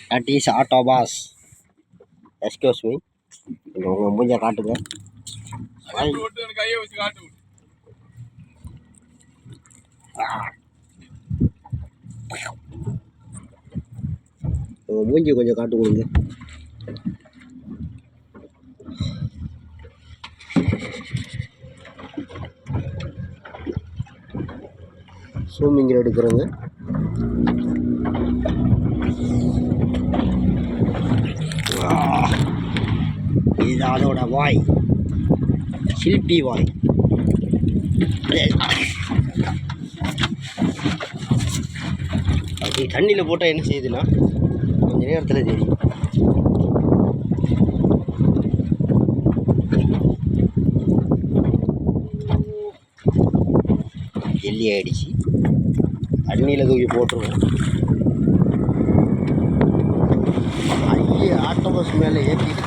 That is Autobus. Excuse me. உங்கள் மூஞ்ச காட்டுங்க. உங்கள் மூஞ்சி கொஞ்சம் காட்டு கொடுங்க. சூமிங்கில் எடுக்கிறோங்க. இது அதோட வாய், சில்பி வாய். அப்படி தண்ணியில் போட்டால் என்ன செய்யுதுன்னா கொஞ்ச நேரத்தில் தெரியும். ஜெல்லி ஆகிடுச்சு. தண்ணியில் தூக்கி போட்டுருவோம். ஐயே, ஆட்டோபஸ் மேலே ஏற்றிட்டு